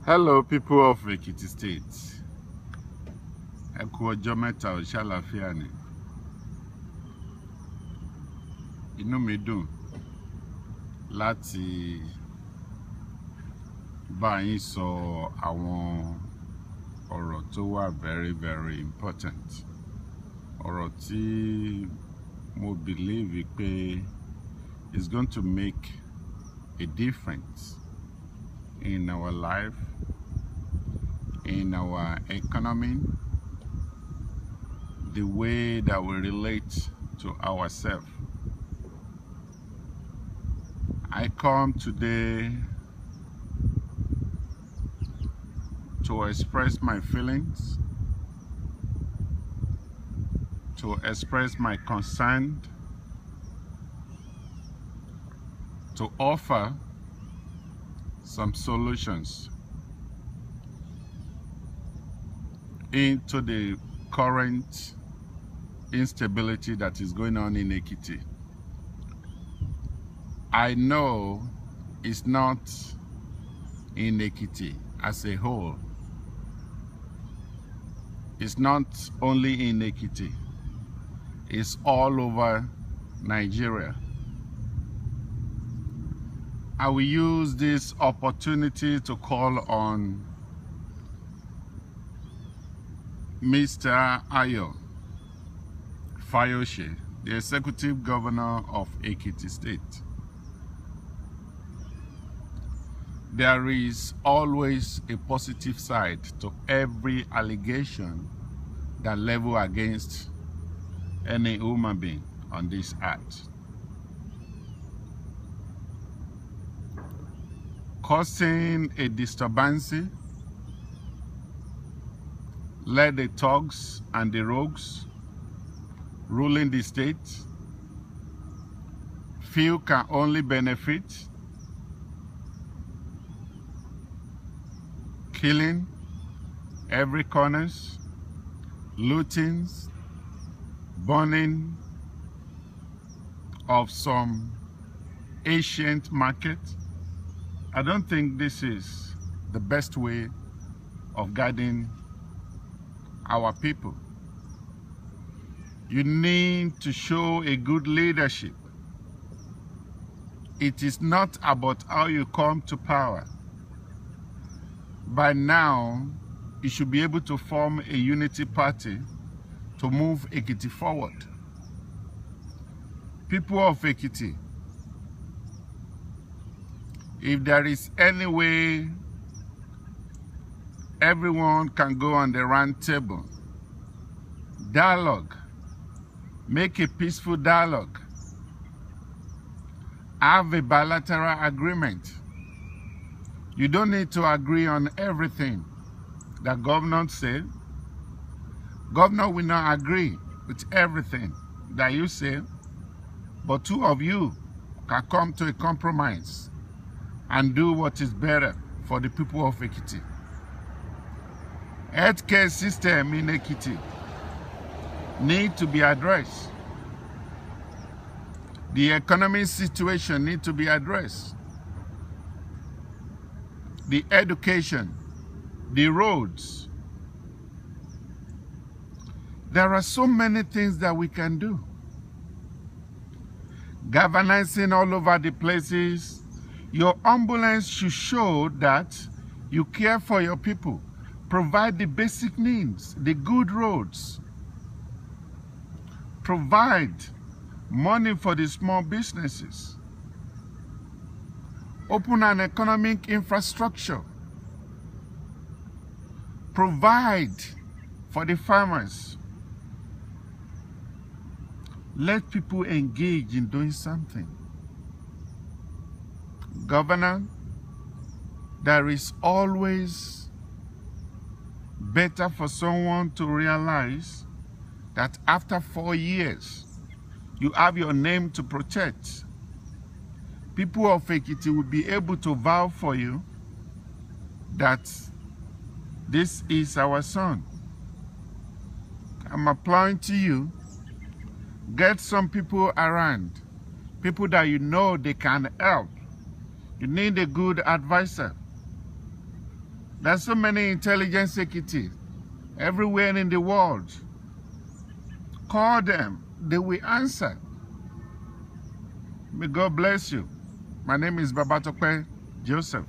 Hello, people of Ekiti State. Ẹ kú ọjọ́ mẹ́ta ò ṣàlàáfíà ni. Inú mi dùn láti bá yín sọ àwọn ọ̀rọ̀ tó wà very important. Ọ̀rọ̀ tí mo believe pé is going to make a difference in our life, in our economy, the way that we relate to ourselves. I come today to express my feelings, to express my concern, to offer some solutions into the current instability that is going on in Ekiti. I know it's not in Ekiti as a whole. It's not only in Ekiti. It's all over Nigeria. I will use this opportunity to call on Mr. Ayo Fayose, the Executive Governor of Ekiti State. There is always a positive side to every allegation that level against any human being on this earth. Causing a disturbance, let the thugs and the rogues ruling the state, few can only benefit, killing every corners, lootings, burning of some ancient market. I don't think this is the best way of guiding our people. You need to show a good leadership. It is not about how you come to power. By now, you should be able to form a unity party to move Ekiti forward. People of Ekiti, if there is any way everyone can go on the round table, dialogue, make a peaceful dialogue, have a bilateral agreement. You don't need to agree on everything that governor said. Governor will not agree with everything that you say, but two of you can come to a compromise and do what is better for the people of Ekiti. Healthcare system in Ekiti need to be addressed. The economic situation need to be addressed. The education, the roads. There are so many things that we can do. Galvanizing all over the places. Your ambulance should show that you care for your people. Provide the basic needs, the good roads. Provide money for the small businesses. Open an economic infrastructure. Provide for the farmers. Let people engage in doing something. Governor, there is always better for someone to realize that after 4 years, you have your name to protect. People of Ekiti will be able to vow for you that this is our son. I'm applying to you. Get some people around, people that you know they can help. You need a good advisor. There's so many intelligence executives everywhere in the world. Call them, they will answer. May God bless you. My name is Babatope Joseph.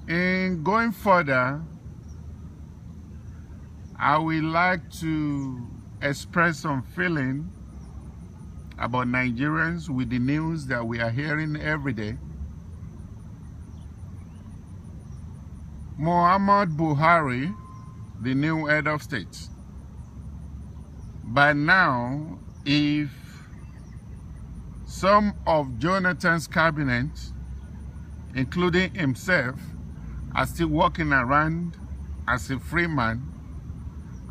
In going further, I would like to express some feeling about Nigerians with the news that we are hearing every day. Muhammad Buhari, the new head of state. By now, if some of Jonathan's cabinet, including himself, are still walking around as a free man,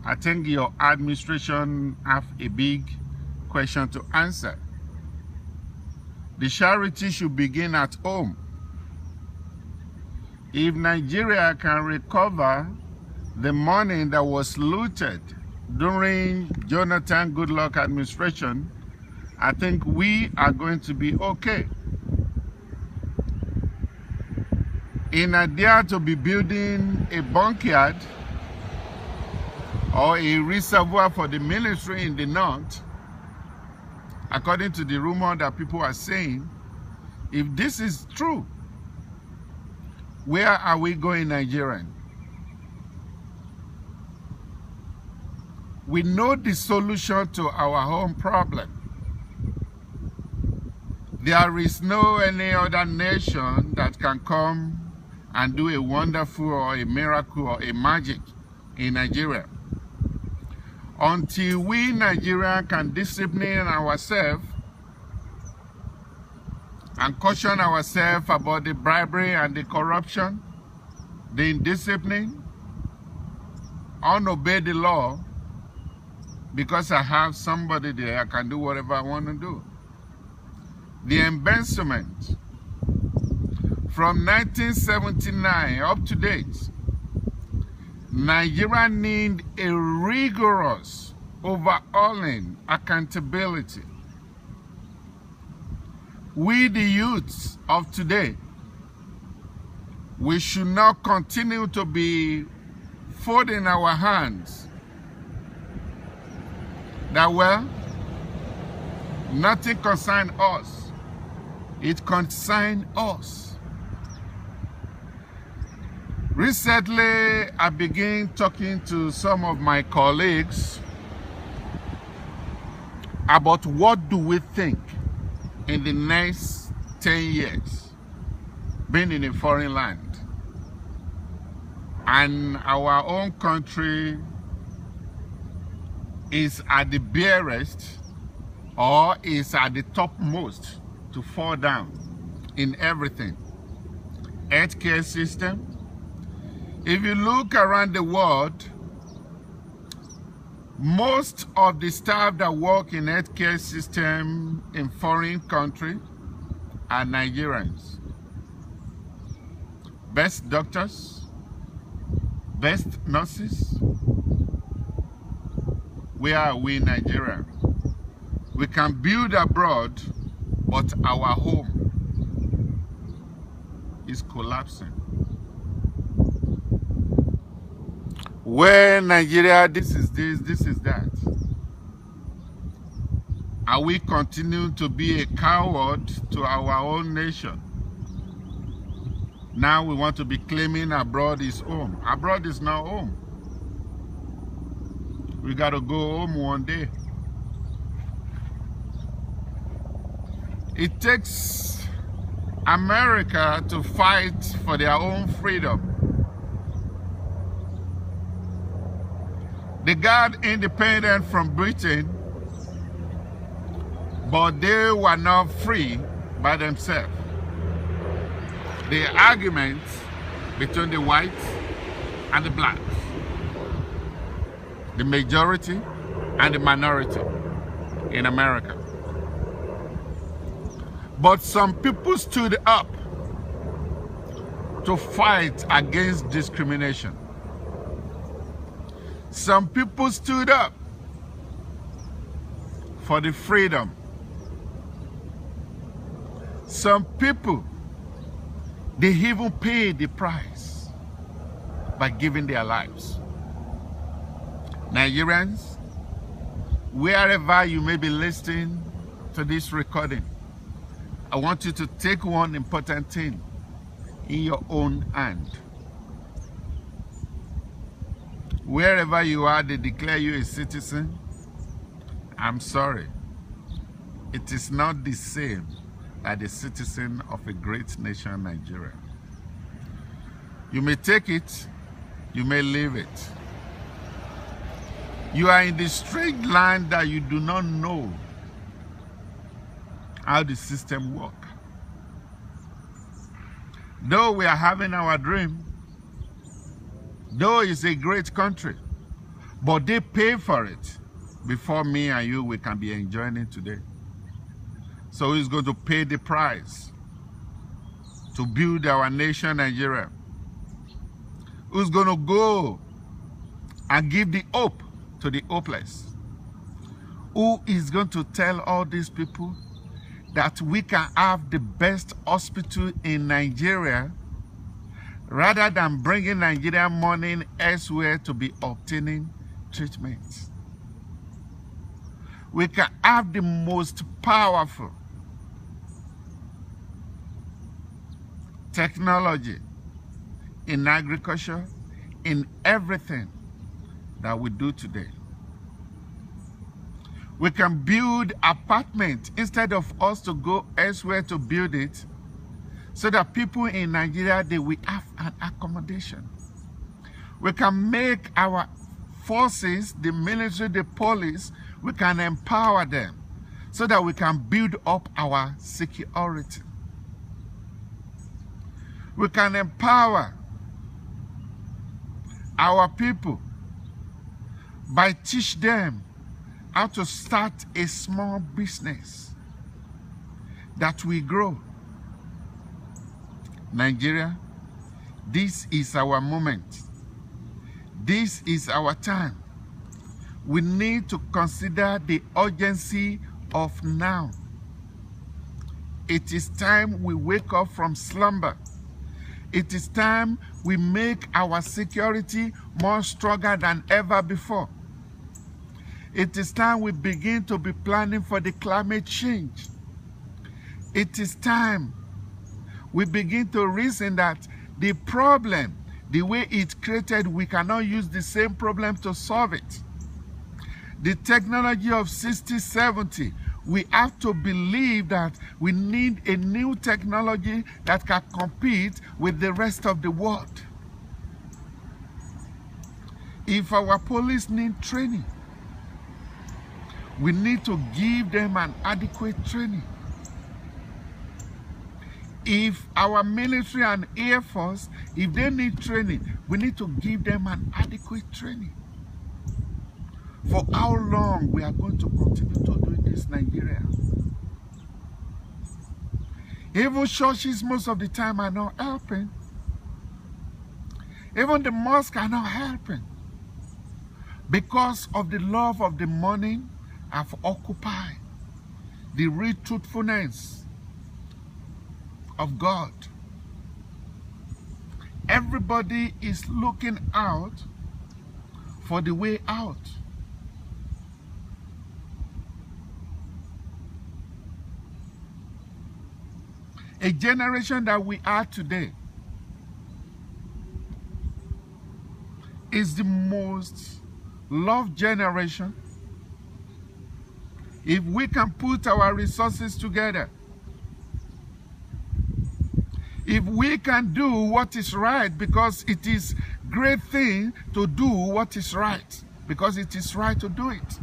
I think your administration have a big question to answer. The charity should begin at home. If Nigeria can recover the money that was looted during Jonathan Goodluck administration, I think we are going to be okay. In idea to be building a bunkyard or a reservoir for the military in the north, according to the rumor that people are saying, if this is true, where are we going, Nigerian? We know the solution to our home problem. There is no any other nation that can come and do a wonderful or a miracle or a magic in Nigeria. Until we Nigerians can discipline ourselves and caution ourselves about the bribery and the corruption, the indiscipline, unobey the law, because I have somebody there, I can do whatever I want to do. The embezzlement from 1979 up to date, Nigeria need a rigorous overhauling accountability. We, the youths of today, we should not continue to be folding our hands that, well, nothing concerns us. It concerns us. Recently, I began talking to some of my colleagues about what do we think in the next 10 years being in a foreign land, and our own country is at the barest or is at the topmost to fall down in everything. Healthcare system. If you look around the world, most of the staff that work in healthcare system in foreign countries are Nigerians. Best doctors, best nurses. Where are we, Nigeria? We can build abroad, but our home is collapsing. Where Nigeria, this is this, this is that. Are we continuing to be a coward to our own nation? Now we want to be claiming abroad is home. Abroad is not home. We got to go home one day. It takes America to fight for their own freedom. They got independent from Britain, but they were not free by themselves. The arguments between the whites and the blacks, the majority and the minority in America. But some people stood up to fight against discrimination. Some people stood up for the freedom. Some people, they even pay the price by giving their lives. Nigerians, wherever you may be listening to this recording, I want you to take one important thing in your own hand. Wherever you are, they declare you a citizen. I'm sorry. It is not the same as a citizen of a great nation, Nigeria. You may take it, you may leave it. You are in the strange land that you do not know how the system works. Though we are having our dream, though it's a great country, but they pay for it before me and you, we can be enjoying it today. So who's going to pay the price to build our nation, Nigeria? Who's going to go and give the hope to the hopeless? Who is going to tell all these people that we can have the best hospital in Nigeria rather than bringing Nigerian money elsewhere to be obtaining treatment? We can have the most powerful technology in agriculture, in everything that we do today. We can build apartments instead of us to go elsewhere to build it, so that people in Nigeria, they will have an accommodation. We can make our forces, the military, the police, we can empower them so that we can build up our security. We can empower our people by teach them how to start a small business that will grow. Nigeria, this is our moment. This is our time. We need to consider the urgency of now. It is time we wake up from slumber. It is time we make our security more stronger than ever before. It is time we begin to be planning for the climate change. It is time we begin to reason that the problem, the way it's created, we cannot use the same problem to solve it. The technology of 60, 70, we have to believe that we need a new technology that can compete with the rest of the world. If our police need training, we need to give them an adequate training. If our military and air force, if they need training, we need to give them an adequate training. For how long we are going to continue to do this, Nigeria? Even churches most of the time are not helping. Even the mosques are not helping. Because of the love of the money have occupied the real truthfulness of God. Everybody is looking out for the way out. A generation that we are today is the most loved generation. If we can put our resources together, if we can do what is right, because it is a great thing to do what is right, because it is right to do it.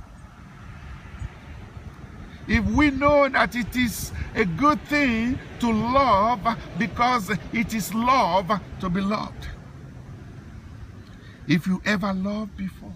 If we know that it is a good thing to love because it is love to be loved. If you ever loved before,